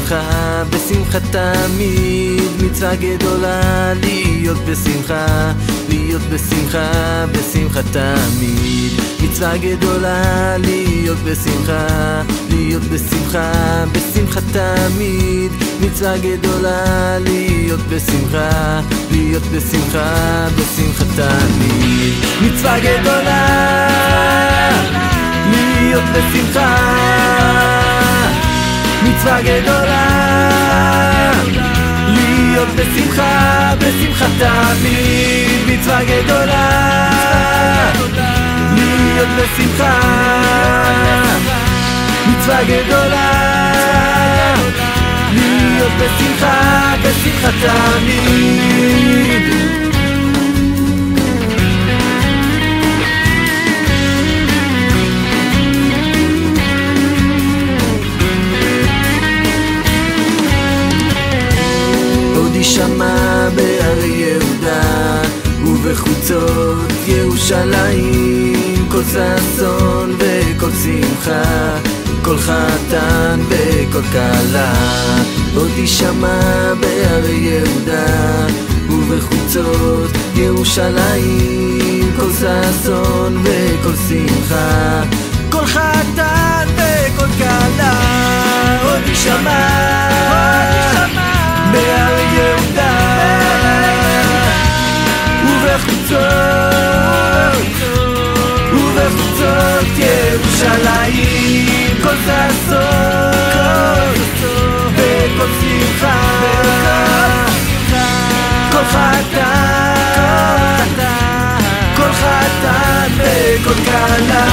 בשמחה, בשמחה תמיד. מצווה גדולה להיות בשמחה, להיות בשמחה, בשמחה תמיד. מצווה גדולה להיות בשמחה, להיות בשמחה, בשמחה תמיד. מצווה גדולה להיות בשמחה, להיות בשמחה, בשמחה תמיד. מצווה גדולה להיות בשמחה, מצווה גדולה להיות בשמחה, בשמחה תמיד. מצווה גדולה להיות בשמחה, מצווה גדולה להיות בשמחה, בשמחה תמיד. שמע בהרי יהודה ובחוצות ירושלים, כל ששון וכל שמחה, כל חתן וכל כלה. עוד יישמע בהרי יהודה ובחוצות ירושלים, כל ששון וכל שמחה, כל חתן וכל כלה. עוד יישמע בהרי יהודה ובחוצות ירושלים, כל ששון וכל שמחה, כל חתן, כל חתן וכל כלה.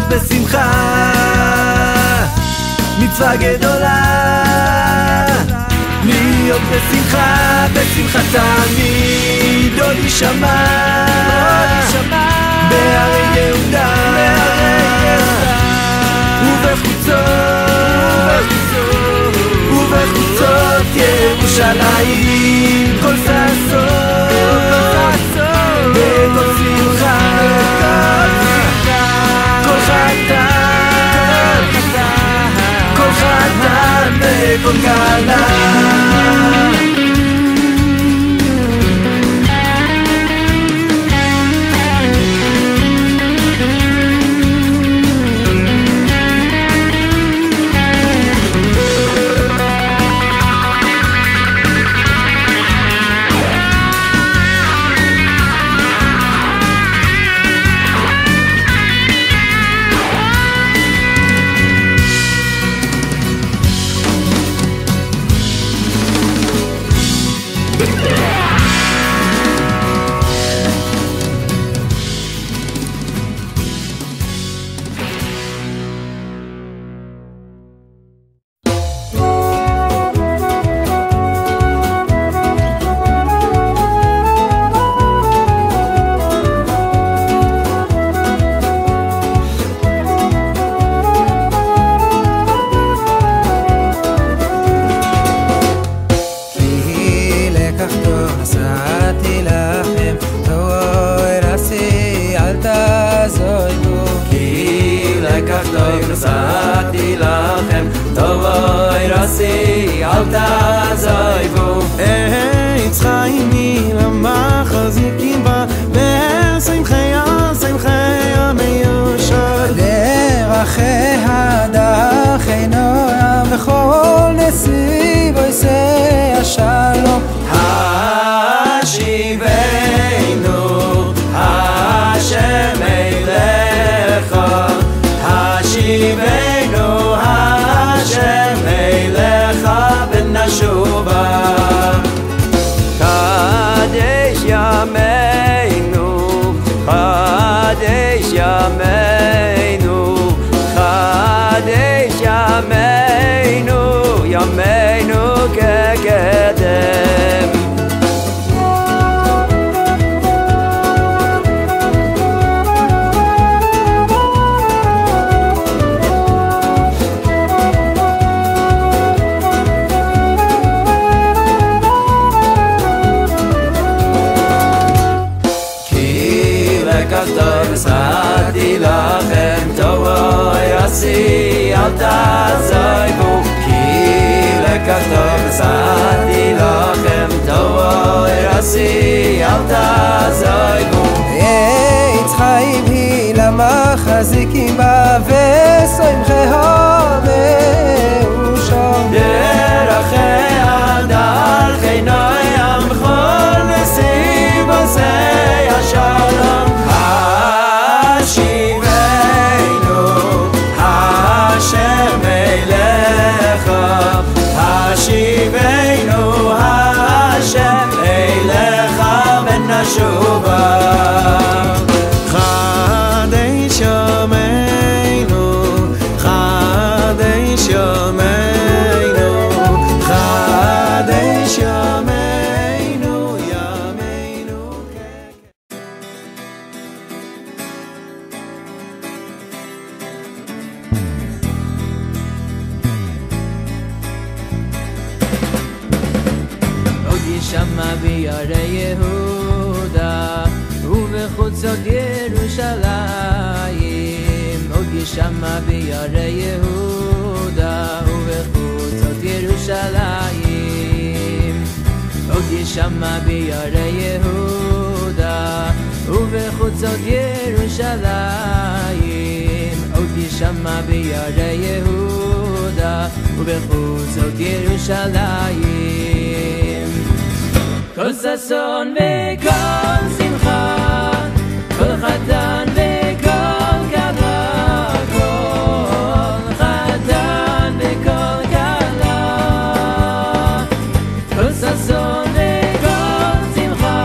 בשמחה, מצווה גדולה להיות בשמחה, בשמחה תמיד. עוד יישמע בהרי יהודה ובחוצות ירושלים, כל ששון וכל שמחה, כל חתן, כל חתן וכל כלה. נסעתי לכם, תבואי רסי, אל תעזבו. עץ חיים למחזיקים בה, בשמחי המיושר. דרכיה דרכיה וכל נסיב עושה השלום. השיבנו השם אליך, השיבנו השם אליך ונשובה. קדש ימינו, קדש ימינו, קדש ימינו, ימינו אל תעזבו, כי לקח טוב עשיתי לכם, תורה עשי אל תעזבו. עץ חיים היא למחזיקים בה ושמחה מאושר. דרכי דרכי נועם בכל נסיב עושי השלום. השיבנו השם אליך, השיבנו השם אליך ונשובה. חדש ימינו, חדש ימינו, חדש ימינו, ימינו עוד ישמע ביערי יהודה ובחוצות ירושלים, עוד ישמע ביערי יהודה ובחוצות ירושלים, עוד ישמע ביערי יהודה ובחוצות ירושלים, עוד ישמע ביערי יהודה ובחוצות ירושלים. כל ששון וכל שמחה, כל חתן וכל כלה, כל חתן וכל כלה, כל ששון וכל שמחה,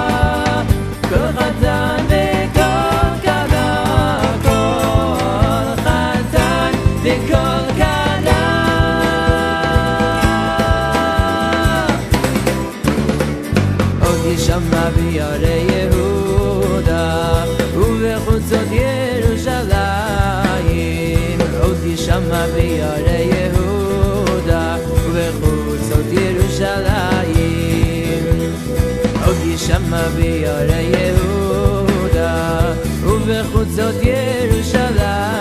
כל חתן וכל כלה, כל חתן וכל כלה. עוד ישמע ביערי יהודה ובחוצות ירושלים, עוד ישמע ביערי יהודה ובחוצות ירושלים, עוד ישמע ביערי יהודה ובחוצות ירושלים,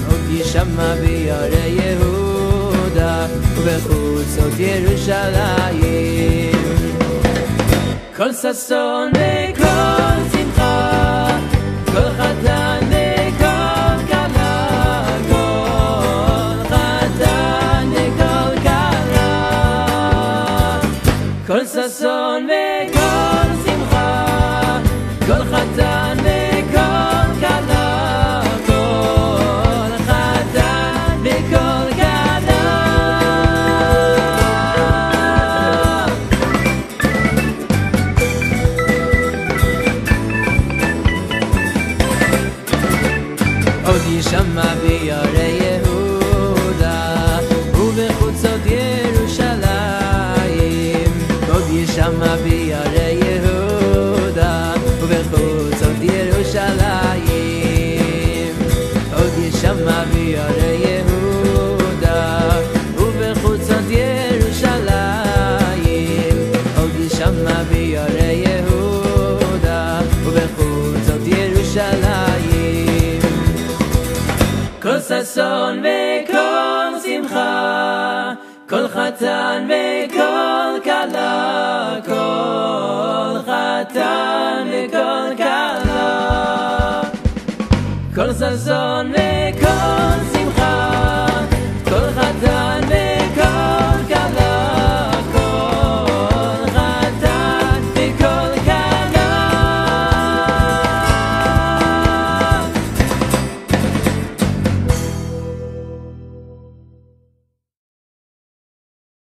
עוד ישמע ביערי יהודה ובחוצות ירושלים. כל ששון וכל שמחה, כל חתן וכל כלה, כל חתן וכל כלה, כל ששון וכל שמחה, כל חתן וכל כלה, כל חתן וכל כלה. עוד ישמע ביערי יהודה ובחוצות ירושלים, עוד ישמע ביערי יהודה ובחוצות ירושלים, עוד ישמע ביערי יהודה ובחוצות ירושלים, עוד ישמע ביערי יהודה ובחוצות ירושלים. כל ששון וכל שמחה, כל חתן וכל כלה, כל חתן וכל כלה, כל ששון